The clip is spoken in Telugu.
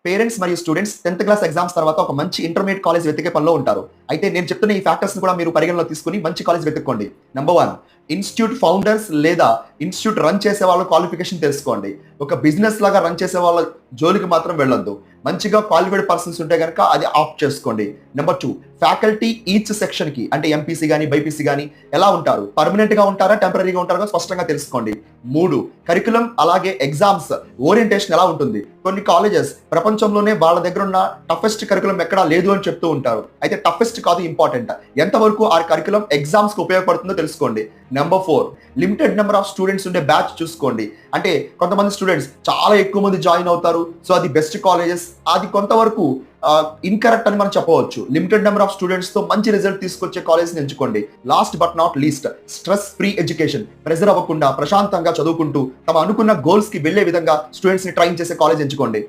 పేరెంట్స్ మరియు స్టూడెంట్స్ 10th క్లాస్ ఎగ్జామ్స్ తర్వాత ఒక మంచి ఇంటర్మీడియట్ కాలేజ్ వెతికే పనిలో ఉంటారు. అయితే నేను చెప్తున్న ఈ ఫ్యాక్టర్స్ కూడా మీరు పరిగణలో తీసుకుని మంచి కాలేజ్ వెతుక్కోండి. నంబర్ 1, ఇన్స్టిట్యూట్ ఫౌండర్స్ లేదా ఇన్స్టిట్యూట్ రన్ చేసే వాళ్ళ క్వాలిఫికేషన్ తెలుసుకోండి. ఒక బిజినెస్ లాగా రన్ చేసే వాళ్ళ జోలికి మాత్రం వెళ్ళొద్దు. మంచిగా క్వాలిఫైడ్ పర్సన్స్ ఉంటే కనుక అది ఆప్ట్ చేసుకోండి. నెంబర్ 2, ఫ్యాకల్టీ ఈచ్ సెక్షన్ కి అంటే ఎంపీసీ గానీ బైపీసీ గానీ ఎలా ఉంటారు, పర్మనెంట్ గా ఉంటారా టెంపరీగా ఉంటారా స్పష్టంగా తెలుసుకోండి. 3, కరికులం అలాగే ఎగ్జామ్స్ ఓరియంటేషన్ ఎలా ఉంటుంది. కొన్ని కాలేజెస్ ప్రపంచంలోనే వాళ్ళ దగ్గర ఉన్న టఫెస్ట్ కరికులం ఎక్కడా లేదు అని చెప్తూ ఉంటారు. అయితే టఫెస్ట్ కాదు ఇంపార్టెంట్, ఎంతవరకు ఆ కరికులం ఎగ్జామ్స్ కి ఉపయోగపడుతుందో తెలుసుకోండి. Number 4, limited number of students ఉండే బ్యాచ్ చూసుకోండి. అంటే కొంతమంది స్టూడెంట్స్ చాలా ఎక్కువ మంది జాయిన్ అవుతారు, సో అది బెస్ట్ కాలేజెస్, అది కొంతవరకు ఇన్కరెక్ట్ అని మనం చెప్పవచ్చు. లిమిటెడ్ నెంబర్ ఆఫ్ స్టూడెంట్స్ తో మంచి రిజల్ట్ తీసుకొచ్చే కాలేజ్ ఎంచుకోండి. Last but not least, stress free education, pressure అవ్వకుండా ప్రశాంతంగా చదువుకుంటూ తమ అనుకున్న గోల్స్ కి వెళ్లే విధంగా స్టూడెంట్స్ ని ట్రైన్ చేసే కాలేజ్ ఎంచుకోండి.